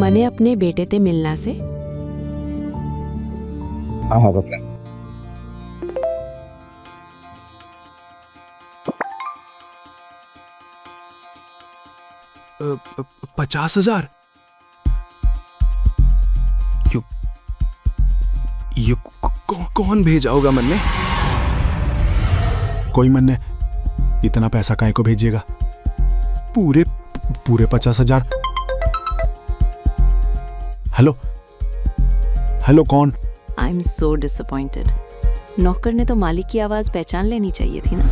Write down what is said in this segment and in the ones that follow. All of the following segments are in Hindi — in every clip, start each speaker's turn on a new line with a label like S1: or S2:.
S1: मने अपने बेटे ते मिलना से?
S2: हाँ पापा।
S3: 50,000? ये कौन भेजा होगा मन ने? कोई मन ने इतना पैसा काहे को भेजिएगा? पूरे 50,000। हेलो हेलो, कौन?
S1: I am so disappointed. नौकर ने तो मालिक की आवाज पहचान लेनी चाहिए थी ना।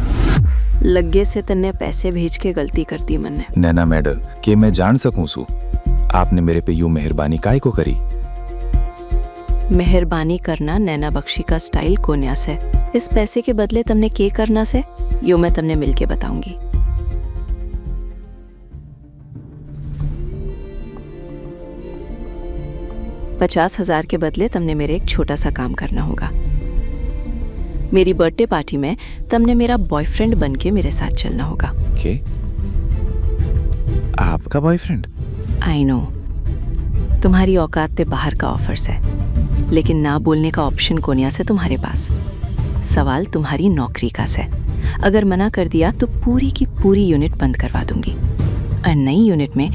S1: लगे से तन्ने पैसे भेज के गलती कर दी मन ने।
S4: नैना मैडम के मैं जान सकूं सु आपने मेरे पे यूं मेहरबानी काहे को करी?
S1: मेहरबानी करना नैना बख्शी का स्टाइल कोन्यास है। इस पैसे के बदले तुमने के करना से यो मैं तुमने मिलके बताऊंगी। $50,000 के बदले तुमने मेरे एक छोटा सा काम करना होगा। मेरी बर्थडे पार्टी में तुमने मेरा बॉयफ्रेंड बनके मेरे साथ चलना होगा।
S4: के? आपका बॉयफ्रेंड?
S1: आई नो तुम्हारी औकात से बाहर का ऑफर्स है, लेकिन ना बोलने का ऑप्शन कोन्या से तुम्हारे पास। सवाल तुम्हारी नौकरी का है। अगर मना कर दिया तो पूरी की पूरी यूनिट बंद करवा दूंगी और नई यूनिट में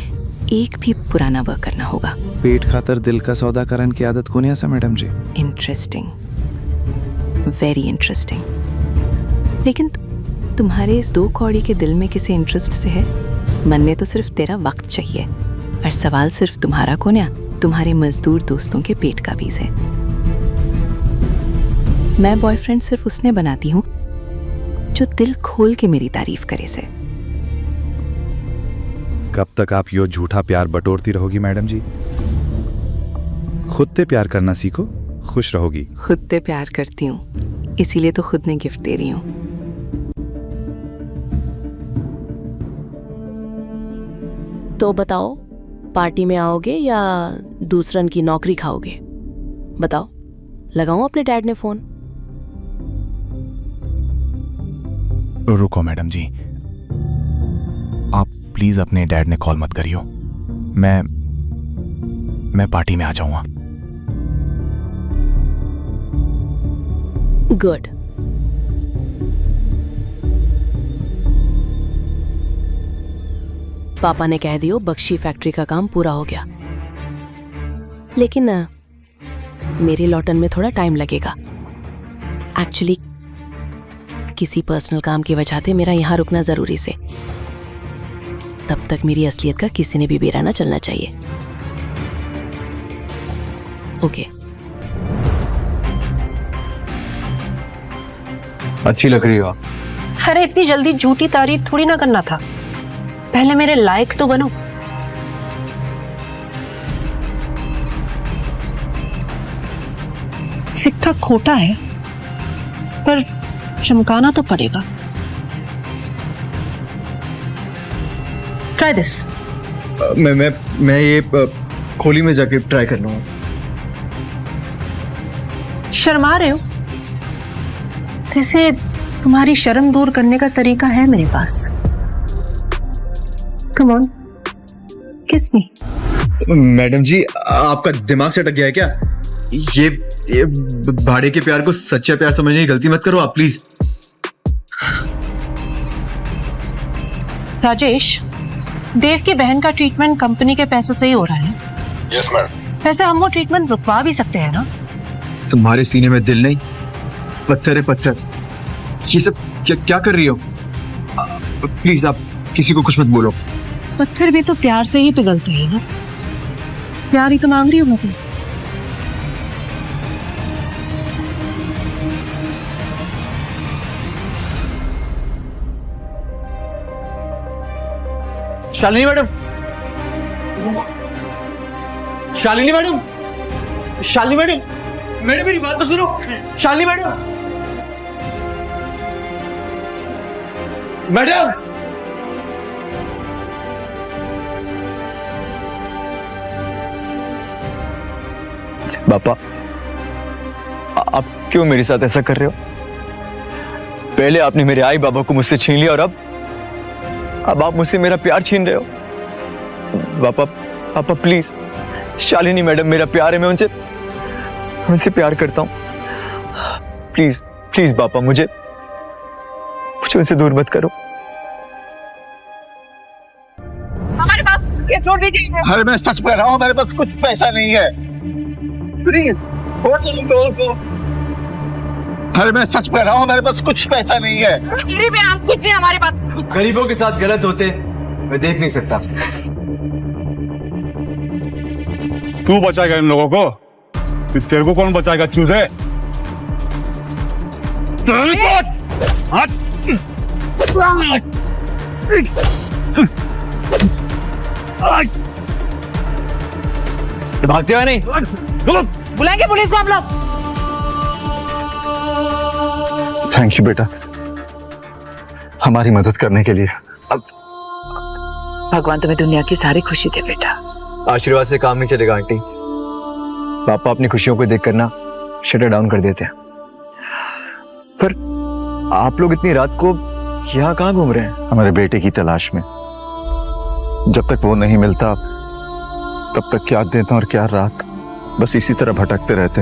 S1: एक भी पुराना वर्क करना होगा।
S4: पेट खातर दिल का सौदा करन की आदत कोनी ऐसा madam ji?
S1: Interesting, very interesting. लेकिन तुम्हारे इस 2 कौड़ी के दिल में किसे इंटरेस्ट से है? मन ने तो सिर्फ तेरा वक्त चाहिए और सवाल सिर्फ तुम्हारा कोन्या, तुम्हारे मजदूर दोस्तों के पेट का बीज है। मैं बॉयफ्रेंड सिर्फ उसने बनाती हूँ जो दिल खोल के मेरी तारीफ करे से।
S4: कब तक आप यो झूठा प्यार बटोरती रहोगी मैडम जी? खुद से प्यार करना सीखो, खुश रहोगी।
S1: खुद से प्यार करती हूँ, इसीलिए तो खुद ने गिफ्ट दे रही हूँ।
S5: तो बताओ, पार्टी में आओगे या दूसरन की नौकरी खाओगे? बताओ, लगाऊं अपने डैड ने फोन?
S4: रुको मैडम जी, आप प्लीज अपने डैड ने कॉल मत करियो। मैं पार्टी में आ जाऊंगा।
S5: गुड। पापा ने कह दियो बख्शी फैक्ट्री का काम पूरा हो गया, लेकिन मेरे लौटन में थोड़ा टाइम लगेगा। एक्चुअली किसी पर्सनल काम की वजह से मेरा यहाँ रुकना जरूरी से। तब तक मेरी असलियत का किसी ने भी बेरा ना चलना चाहिए। ओके।
S2: अच्छी लग रही हो आप।
S6: अरे इतनी जल्दी झूठी तारीफ थोड़ी ना करना था, पहले मेरे लायक तो बनो। सिक्का खोटा है पर चमकाना तो पड़ेगा। Try this.
S2: मैं ये खोली में जाके ट्राई कर लूंगा।
S6: शर्मा रहे हो? वैसे तुम्हारी शर्म दूर करने का तरीका है मेरे पास। कम ऑन, किस मी।
S2: मैडम जी, आपका दिमाग से अटक गया है क्या? ये भाड़े के प्यार को सच्चा प्यार समझने की गलती मत करो आप, प्लीज।
S6: राजेश, देव की बहन का ट्रीटमेंट कंपनी के पैसों से ही हो रहा है।
S2: Yes madam.
S6: वैसे हम वो ट्रीटमेंट रुकवा भी सकते हैं ना?
S2: तुम्हारे सीने में दिल नहीं, पत्थर है पत्थर। ये सब क्या कर रही हो? प्लीज आप किसी को कुछ मत बोलो।
S6: पत्थर भी तो प्यार से ही पिघलते हैं ना। प्यार ही तो मांग रही हूँ मैं तुमसे।
S2: Shalini madam, Shalini madam, Shalini madam, madam मेरी बात तो सुनो। Shalini madam, madam. पापा, आप क्यों मेरे साथ ऐसा कर रहे हो? पहले आपने मेरे आई बाबा को मुझसे छीन लिया और अब आप मुझसे मेरा प्यार छीन रहे हो। पापा, पापा प्लीज, शालिनी मैडम मेरा प्यार है, मैं उनसे प्यार करता हूँ। प्लीज प्लीज पापा, मुझे उनसे दूर मत करो।
S7: हमारे पास ये छोड़ दीजिए।
S8: अरे मैं सच कह रहा हूँ, मेरे पास कुछ पैसा नहीं है। प्लीज छोड़ दो इन लोगों को। अरे मैं सच कह रहा हूँ, मेरे पास कुछ पैसा नहीं है।
S7: गरीब है हम, कुछ नहीं हमारे पास।
S2: गरीबों के साथ गलत होते मैं देख नहीं सकता।
S8: तू बचाएगा इन लोगों को? फिर तेरे को कौन बचाएगा चूजे?
S2: भागते हुए नहीं।
S7: बुलाएंगे पुलिस को हम लोग।
S8: थैंक यू बेटा, हमारी मदद करने के लिए।
S7: भगवान तुम्हें दुनिया की सारी खुशी दे बेटा।
S2: आशीर्वाद से काम नहीं चलेगा आंटी। पापा अपनी खुशियों को देख कर ना शटर डाउन कर देते हैं। पर आप लोग इतनी रात को यहाँ कहाँ घूम रहे हैं?
S8: हमारे बेटे की तलाश में। जब तक वो नहीं मिलता तब तक क्या दिन और क्या रात बस इसी तरह भटकते रहते।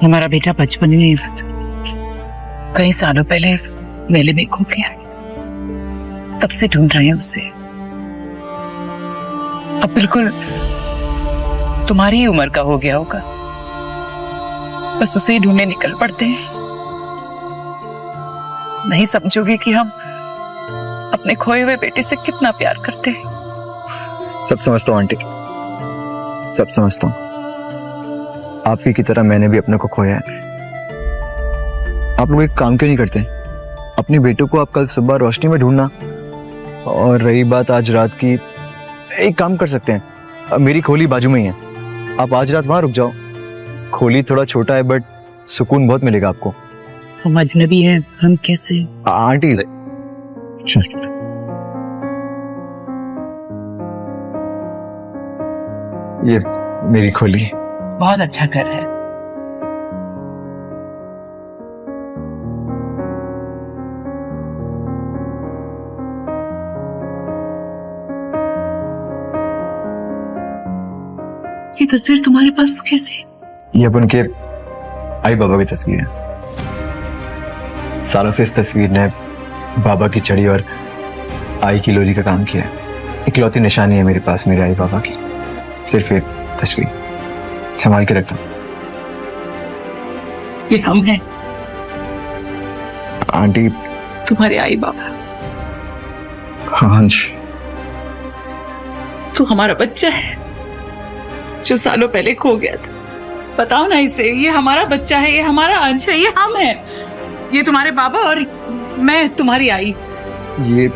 S7: हमारा बेटा बचपन में कई सालों पहले मेले में खो गया, तब से ढूंढ रहे हैं उसे। अब बिल्कुल तुम्हारी ही उम्र का हो गया होगा, बस उसे ही ढूंढने निकल पड़ते हैं। नहीं समझोगे कि हम अपने खोए हुए बेटे से कितना प्यार करते हैं।
S2: सब समझता हूँ आंटी, सब समझता हूँ। आप ही की तरह मैंने भी अपने को खोया है। आप लोग एक काम क्यों नहीं करते? अपने बेटों को आप कल सुबह रोशनी में ढूंढना। और रही बात आज रात की, एक काम कर सकते हैं, अब मेरी खोली बाजू में ही है, आप आज रात वहां रुक जाओ। खोली थोड़ा छोटा है बट सुकून बहुत मिलेगा आपको।
S7: हम अजनबी हैं, हम कैसे?
S2: आंटी
S8: चल
S2: ये मेरी खोली है।
S7: बहुत अच्छा घर है। ये तस्वीर तुम्हारे पास कैसे?
S2: ये अपन के आई बाबा की तस्वीर है। सालों से इस तस्वीर ने बाबा की छड़ी और आई की लोरी का काम किया है। इकलौती निशानी है मेरे पास मेरे आई बाबा की, सिर्फ एक तस्वीर। संभाल के रखता हूं।
S7: ये हम हैं,
S2: आंटी।
S7: तुम्हारे आई बाबा।
S8: हाँ अंश,
S7: तू हमारा बच्चा है जो सालों पहले खो गया था। बताओ ना इसे, ये हमारा बच्चा है, ये हमारा अंश है, ये हम हैं। ये तुम्हारे बाबा और मैं तुम्हारी आई।
S2: ये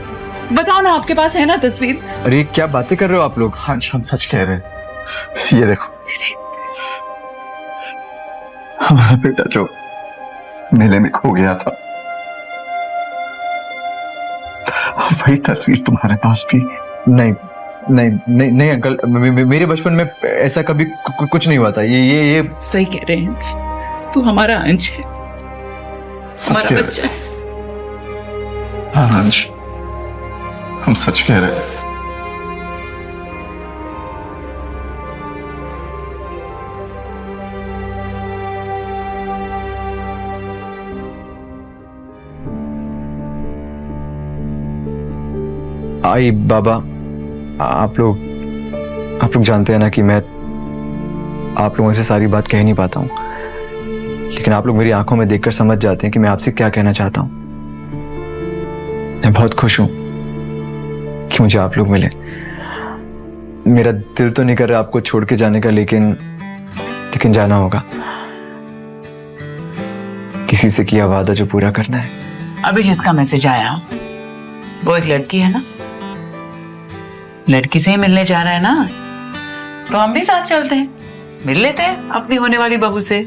S7: बताओ ना, आपके पास है ना तस्वीर?
S2: अरे क्या बातें कर रहे हो आप लोग?
S8: अंश हम सच कह रहे हैं। ये देखो, हमारा बेटा जो मेले में खो गया था, वही तस्वीर तुम्हारे पास भी?
S2: नहीं नहीं नहीं नहीं अंकल, मेरे बचपन में ऐसा कभी कुछ नहीं हुआ था। ये
S7: सही कह रहे हैं, तू हमारा अंश है, हमारा
S8: कह रहे
S7: बच्चा है।
S8: हाँ अंश, हम सच कह रहे हैं।
S2: आई बाबा, आप लोग जानते हैं ना कि मैं आप लोगों से सारी बात कह नहीं पाता हूँ, लेकिन आप लोग मेरी आंखों में देखकर समझ जाते हैं कि मैं आपसे क्या कहना चाहता हूँ। मैं बहुत खुश हूँ कि मुझे आप लोग मिले। मेरा दिल तो नहीं कर रहा आपको छोड़ के जाने का, लेकिन जाना होगा। किसी से किया वादा जो पूरा करना है।
S7: अभी जिसका मैसेज आया वो एक लड़की है ना, लड़की से ही मिलने जा रहा है ना, तो हम भी साथ चलते हैं, मिल लेते हैं अपनी होने वाली बहू से।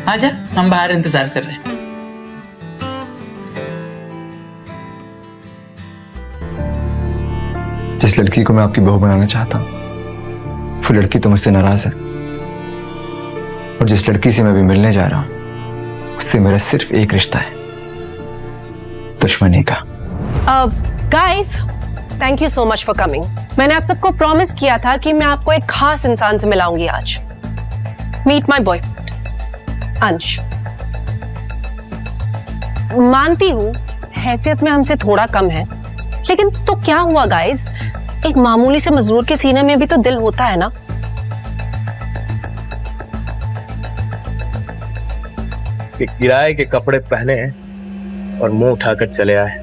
S7: आजा, हम बाहर इंतजार कर रहे हैं।
S2: जिस लड़की को मैं आपकी बहू बनाना चाहता हूँ, वो लड़की तो मुझसे नाराज है। और जिस लड़की से मैं भी मिलने जा रहा हूँ, उससे मेरा सिर्फ एक रिश्ता है, दुश्मनी का।
S6: Guys, thank you so much for coming. मैंने आप सबको प्रॉमिस किया था कि मैं आपको एक खास इंसान से मिलाऊंगी आज। मीट माय बॉयफ्रेंड अंश। मानती हूँ हैसियत में हमसे थोड़ा कम है, लेकिन तो क्या हुआ गाइस, एक मामूली से मजदूर के सीने में भी तो दिल होता है ना।
S9: कि किराए के कपड़े पहने और मुंह उठाकर चले आए।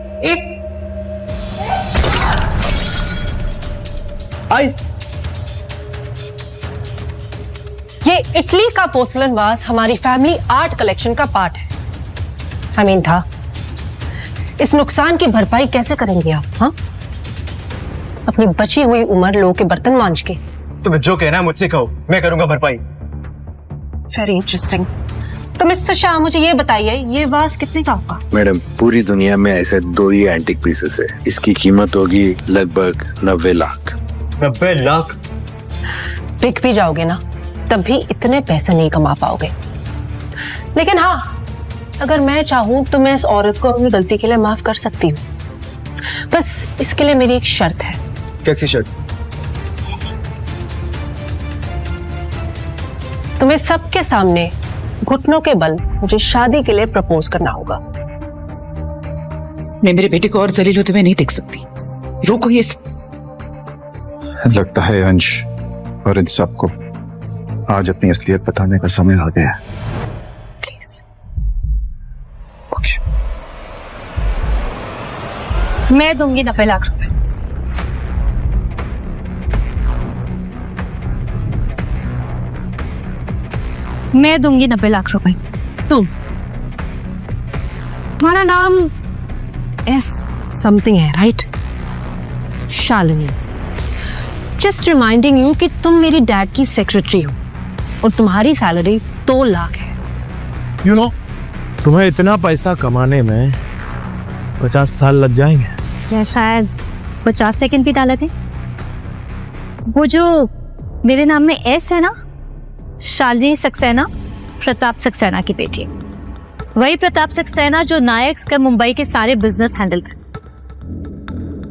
S9: आई
S6: ये इटली का पोर्सलन वास हमारी फैमिली आर्ट कलेक्शन का पार्ट है। I mean था, इस नुकसान की भरपाई कैसे करेंगे आप? हाँ, अपनी बची हुई उम्र लोगों के बर्तन मांज के।
S2: तुम्हें जो कहना है मुझसे कहो, मैं करूंगा भरपाई।
S6: Very interesting. तो मिस्टर शाह, मुझे ये बताइए, ये वास कितने का होगा?
S10: मैडम, पूरी दुनिया में ऐसे 2 ही एंटिक पीसेस है। इसकी कीमत होगी लगभग 90 लाख।
S2: 90 लाख?
S6: बिक भी जाओगे ना, तब भी इतने पैसे नहीं कमा पाओगे। लेकिन हाँ, अगर मैं चाहूं तो मैं इस औरत को अपनी गलती के लिए माफ कर सकती हूँ। बस इसके लिए मेरी एक शर्त है।
S2: कैसी शर्त?
S6: तुम्हें सबके सामने घुटनों के बल मुझे शादी के लिए प्रपोज करना होगा।
S7: मैं मेरे बेटे को और जलील होते हुए नहीं देख सकती। रोको ये सब।
S3: लगता है अंश और इन सबको आज अपनी असलियत बताने का समय आ गया है।
S7: प्लीज।
S3: ओके।
S11: मैं दूंगी 90 लाख रुपए। मैं दूंगी 90 लाख रुपए।
S6: तुम, तुम्हारा नाम एस समथिंग है, right? Shalini. Just reminding you कि तुम मेरी डैड की सेक्रेटरी हो और तुम्हारी सैलरी 2 लाख है।
S12: You know, तुम्हें इतना पैसा कमाने में 50 साल लग जाएंगे।
S11: या शायद 50 सेकंड भी डाला थे। वो जो मेरे नाम में एस है ना, शालिनी सक्सेना, प्रताप सक्सेना की बेटी। वही प्रताप सक्सेना जो नायक का मुंबई के सारे बिजनेस हैंडल कर।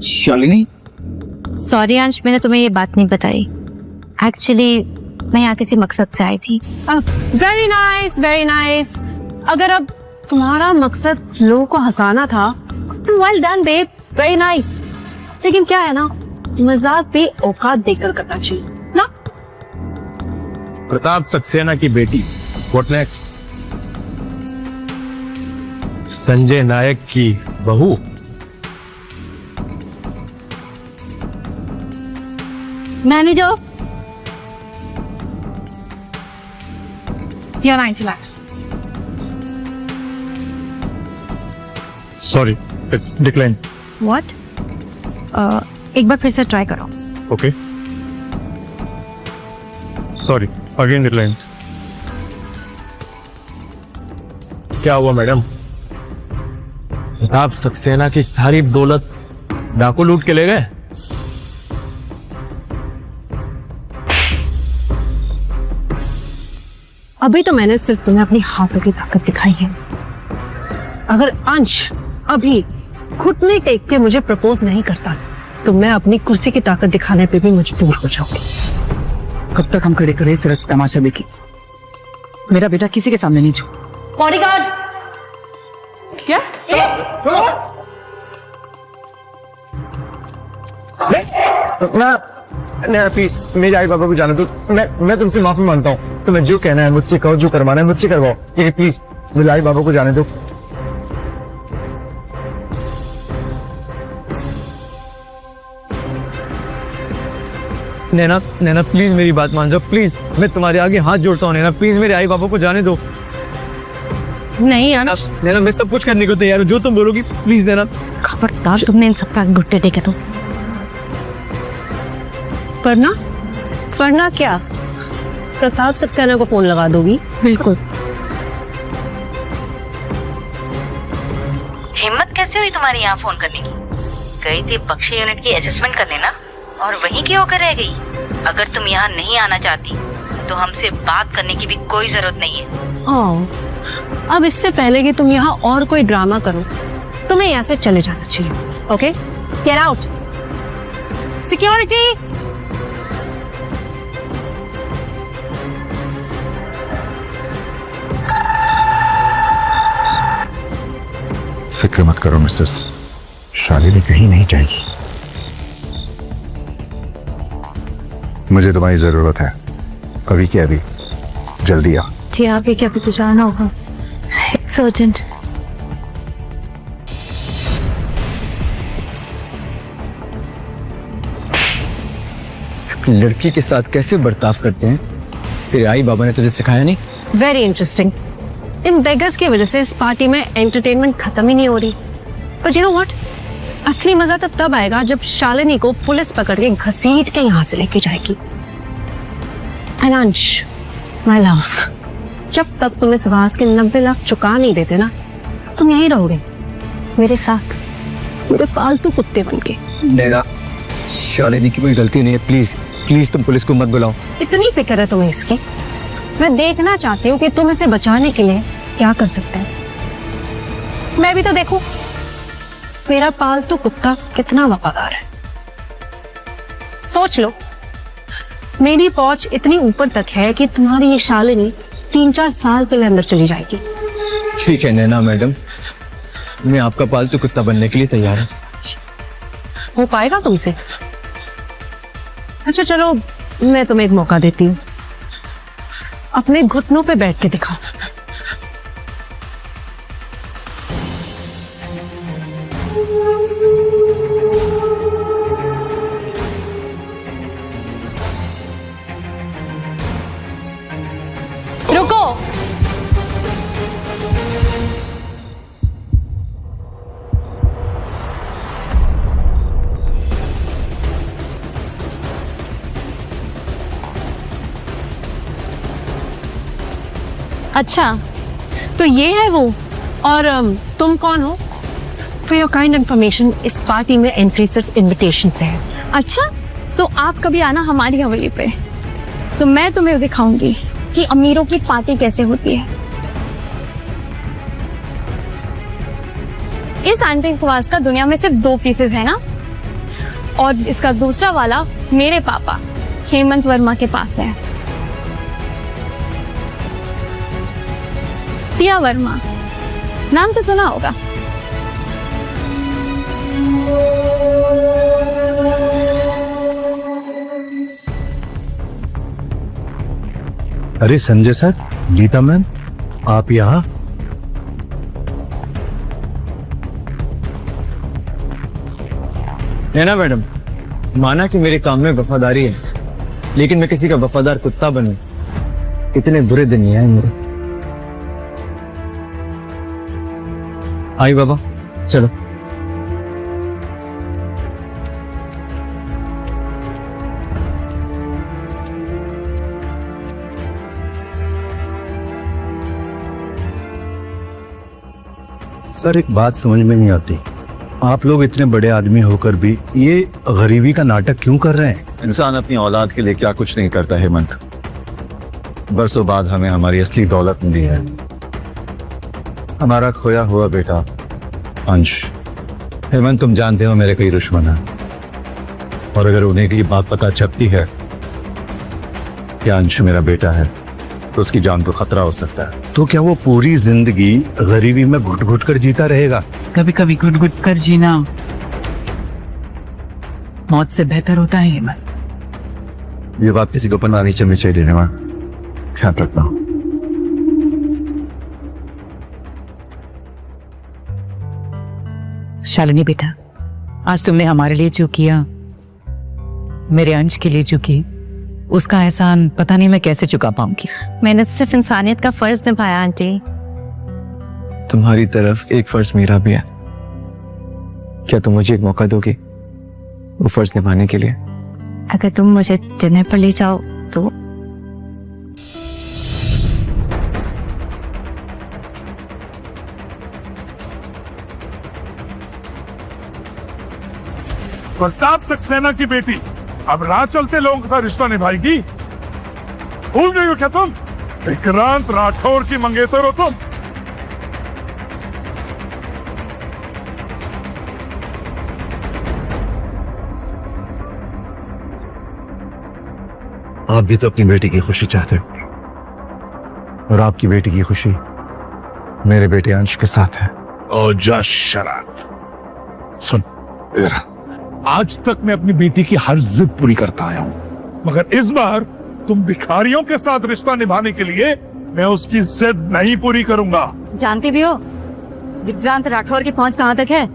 S9: शालिनी,
S11: सॉरी अंश, मैंने तुम्हें ये बात नहीं बताई। एक्चुअली मैं यहाँ किसी मकसद से आई थी।
S6: Very nice, very nice. अगर अब तुम्हारा मकसद लोगों को हंसाना था, well done babe, very nice. लेकिन क्या है ना, मजाक भी औकात देकर करना चाहिए ना।
S12: प्रताप सक्सेना की बेटी, व्हाट नेक्स्ट? संजय नायक की बहू।
S11: Manager,
S6: You're 90 lakhs.
S12: Sorry, it's decline.
S11: What? एक बार फिर से ट्राई करो।
S12: Okay, sorry, again decline. क्या हुआ मैडम? प्रताप सक्सेना की सारी दौलत डाकू लूट के ले गए?
S6: अभी तो मैंने सिर्फ तुम्हें अपनी हाथों की ताकत दिखाई है। अगर अंश अभी घुटने टेक के मुझे प्रपोज नहीं करता, तो मैं अपनी कुर्सी की ताकत दिखाने पे भी मजबूर हो जाऊंगी।
S7: कब तक हम खड़े करें इस तरह से तमाशा देखी? मेरा बेटा किसी के सामने नहीं झुक।
S6: बॉडीगार्ड, क्या?
S12: नहीं प्लीज, मेरे आई पापा को जाने दो। मैं तुमसे माफी मांगता हूँ। तुम्हें जो कहना है मुझसे कहो, जो करवाना है मुझसे करवाओ। ये प्लीज मेरे आई पापा को जाने दो। नैना, नैना प्लीज मेरी बात मान जाओ, प्लीज। मैं तुम्हारे आगे हाथ जोड़ता हूँ नैना, प्लीज मेरे आई पापा को जाने दो।
S6: नहीं यार,
S12: नैना मैं सब कुछ करने को तैयार हूँ, जो तुम बोलोगी। प्लीज नैना।
S11: खबरदार तुमने इन सब पास घुट्टे टेके तो।
S6: वरना क्या? प्रताप सक्सेना को फोन लगा दोगी?
S11: बिल्कुल।
S1: हिम्मत कैसे हुई तुम्हारी यहाँ फोन करने की? गई थी बख्शी यूनिट की असेसमेंट करने ना, और वहीं की होकर रह गई। अगर तुम यहाँ नहीं आना चाहती तो हमसे बात करने की भी कोई जरूरत नहीं है।
S6: अब इससे पहले कि तुम यहाँ और कोई ड्रामा करो, तुम्हें यहाँ से चले जाना चाहिए। Okay, get out. सिक्योरिटी।
S3: फिक्र मत करो मिसेस, शालिनी कहीं नहीं जाएगी। मुझे तुम्हारी जरूरत है, अभी के अभी। जल्दी आ।
S11: जी आगे क्या भी तो जाना होगा, इट्स अर्जेंट।
S2: लड़की के साथ कैसे बर्ताव करते हैं, तेरे आई बाबा ने तुझे सिखाया नहीं?
S6: Very interesting. इन बेगर्स की वजह से इस पार्टी में एंटरटेनमेंट खत्म ही नहीं हो रही। पर यू नो व्हाट, असली मजा तो तब आएगा जब शालिनी को पुलिस पकड़ के घसीट के यहाँ से लेके जाएगी। एंड अंश, माय लव, जब तक तुम इस वास के 90 लाख चुका नहीं देते ना, तुम यहीं रहोगे मेरे साथ, मेरे पालतू कुत्ते बनके।
S2: नैना, शालिनी की कोई गलती नहीं है, प्लीज प्लीज तुम पुलिस को मत बुलाओ।
S6: इतनी फिक्र है तुम्हें इसकी? मैं देखना चाहती हूँ कि तुम इसे बचाने के लिए क्या कर सकते हैं। मैं भी तो देखूं मेरा पालतू कुत्ता कितना वफादार है। सोच लो, मेरी पहुंच इतनी ऊपर तक है कि तुम्हारी ये शालिनी 3-4 साल के लिए अंदर चली जाएगी।
S2: ठीक है नैना मैडम, मैं आपका पालतू कुत्ता बनने के लिए तैयार हूँ।
S6: हो पाएगा तुमसे? अच्छा चलो, मैं तुम्हें एक मौका देती हूँ, अपने घुटनों पे बैठ के दिखाओ। रुको। अच्छा, तो ये है वो। और तुम कौन हो? फॉर योर काइंड इन्फॉर्मेशन, इस पार्टी में एंट्री सिर्फ इनविटेशन से है।
S11: अच्छा, तो आप कभी आना हमारी हवेली पे, तो मैं तुम्हें दिखाऊंगी कि अमीरों की पार्टी कैसे होती है। इस एंटीक वास का दुनिया में सिर्फ 2 पीसेस है ना, और इसका दूसरा वाला मेरे पापा हेमंत वर्मा के पास है। टिया वर्मा, नाम तो सुना होगा।
S3: अरे संजय सर, गीता मैम, आप यहाँ?
S2: नैना मैडम, माना कि मेरे काम में वफादारी है, लेकिन मैं किसी का वफादार कुत्ता बनूं, इतने बुरे दिन नहीं आए मेरे। आई बाबा, चलो।
S3: सर, एक बात समझ में नहीं आती, आप लोग इतने बड़े आदमी होकर भी ये गरीबी का नाटक क्यों कर रहे हैं?
S10: इंसान अपनी औलाद के लिए क्या कुछ नहीं करता हेमंत। बरसों बाद हमें हमारी असली दौलत मिली है, हमारा खोया हुआ बेटा अंश।
S3: हेमंत, तुम जानते हो मेरे कई दुश्मन हैं, और अगर उन्हें की बात पता चलती है कि अंश मेरा बेटा है, तो उसकी जान को खतरा हो सकता है। तो क्या वो पूरी जिंदगी गरीबी में घुट घुट कर जीता रहेगा?
S7: कभी कभी घुट घुट कर जीना मौत से बेहतर होता है हेमंत।
S3: ये बात किसी को पता नहीं चलनी चाहिए। देने वाला ध्यान रखना।
S7: शालिनी बेटा, आज तुमने हमारे लिए जो किया, मेरे अंश के लिए जो की, उसका एहसान पता नहीं मैं कैसे चुका पाऊंगी।
S11: मैंने सिर्फ इंसानियत का फर्ज निभाया आंटी।
S2: तुम्हारी तरफ एक फर्ज मेरा भी है, क्या तुम मुझे एक मौका दोगी वो फर्ज निभाने के लिए?
S11: अगर तुम मुझे डिनर पर ले जाओ तो।
S13: प्रताप सक्सेना की बेटी अब राह चलते लोगों के साथ रिश्ता निभाएगी? भूल गई हो क्या तुम? विक्रांत राठौर की मंगेतर हो तुम।
S3: आप भी तो अपनी बेटी की खुशी चाहते हो, और आपकी बेटी की खुशी मेरे बेटे अंश के साथ है।
S13: ओ जा शराब। सुन, आज तक मैं अपनी बेटी की हर जिद पूरी करता आया हूं, मगर इस बार तुम भिखारियों के साथ रिश्ता निभाने के लिए मैं उसकी जिद नहीं पूरी करूंगा।
S11: जानती भी हो विक्रांत राठौर की पहुंच कहाँ तक है?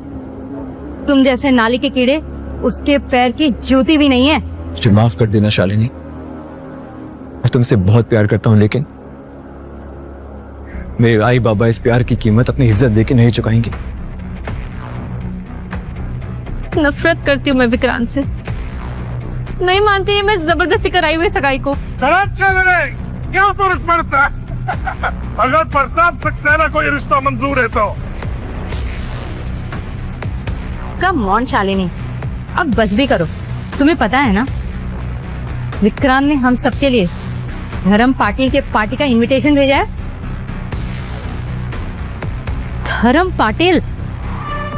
S11: तुम जैसे नाली के कीड़े उसके पैर की जूती भी नहीं है।
S2: मुझे माफ कर देना शालिनी, मैं तुमसे बहुत प्यार करता हूँ, लेकिन मेरे आई बाबा इस प्यार की कीमत अपनी इज्जत देके नहीं चुकाएंगे।
S11: नफरत करती हूँ मैं विक्रांत से, नहीं मानती है मैं जबरदस्ती कराई हुई सगाई को।
S13: क्या फर्क पड़ता है? अगर प्रताप सक्सेना को ये रिश्ता मंजूर है तो।
S11: कम ऑन शालिनी, अब बस भी करो। तुम्हें पता है ना विक्रांत ने हम सबके लिए धर्म पाटिल के पार्टी का इनविटेशन भेजा है। धर्म पाटिल,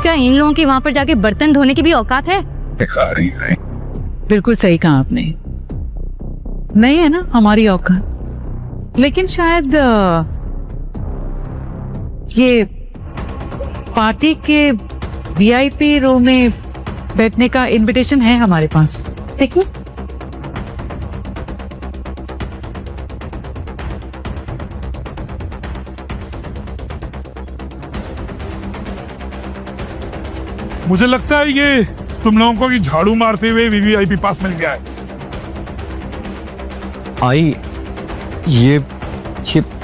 S11: क्या इन लोगों की वहां पर जाके बर्तन धोने की भी औकात है?
S13: भिखारी नहीं।
S7: बिल्कुल सही कहा आपने, नहीं है ना हमारी औकात। लेकिन शायद ये पार्टी के वीआईपी रूम में बैठने का इनविटेशन है हमारे पास, देखिए।
S13: मुझे लगता है ये तुम लोगों को कि झाड़ू मारते हुए वीवीआईपी पास मिल गया है।
S2: आई, ये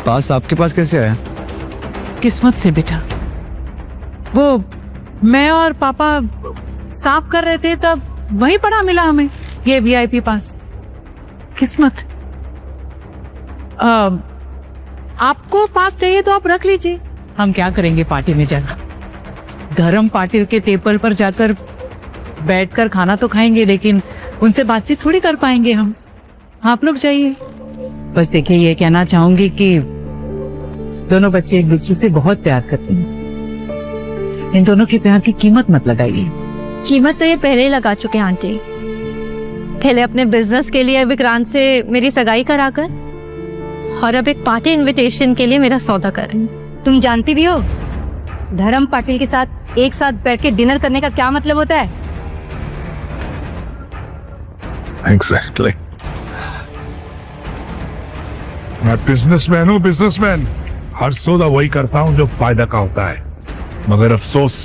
S2: पास आपके पास कैसे आया?
S7: किस्मत से बेटा, वो मैं और पापा साफ कर रहे थे तब वहीं पड़ा मिला हमें ये वीआईपी पास। किस्मत। आपको पास चाहिए तो आप रख लीजिए, हम क्या करेंगे पार्टी में जाकर। धर्म पाटिल के टेबल पर जाकर बैठकर खाना तो खाएंगे, लेकिन उनसे बातचीत थोड़ी कर पाएंगे हम। आप लोग जाइए। बस देखिए, ये कहना चाहूंगी कि दोनों बच्चे एक दूसरे से बहुत प्यार करते हैं। इन दोनों के प्यार की कीमत मत लगाइए।
S11: कीमत तो ये पहले ही लगा चुके हैं आंटी। पहले अपने बिजनेस के लिए विक्रांत से मेरी सगाई कराकर, और अब एक पार्टी इनविटेशन के लिए मेरा सौदा कर रहे हैं। तुम जानती भी हो धर्म पाटिल के साथ एक साथ बैठ के डिनर करने का क्या मतलब होता है?
S13: एग्जैक्टली। मैं बिजनेसमैन हूँ, बिजनेसमैन। हर सौदा वही करता हूँ जो फायदा का होता है, मगर अफसोस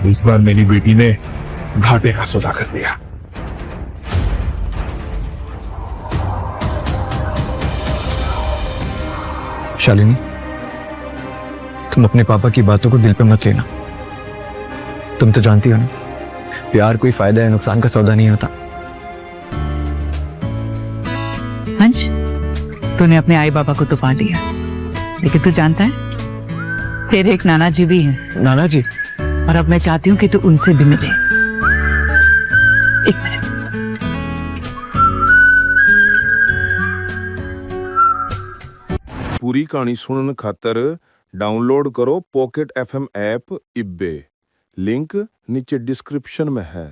S13: इस बार मेरी बेटी ने घाटे का सौदा कर दिया।
S2: शालिनी, तुम अपने पापा की बातों को दिल पे मत लेना। तुम तो जानती हो ना, प्यार कोई फायदा या नुकसान का सौदा नहीं होता।
S7: अंश, तूने अपने आई बाबा को तो पा लिया, लेकिन तू जानता है तेरे एक नाना जी भी हैं।
S2: नाना जी?
S7: और अब मैं चाहती हूँ कि तू उनसे भी मिले। एक मिनट।
S14: पूरी कहानी सुनने खातर डाउनलोड करो पॉकेट FM ऐप इब्बे। लिंक नीचे डिस्क्रिप्शन में है।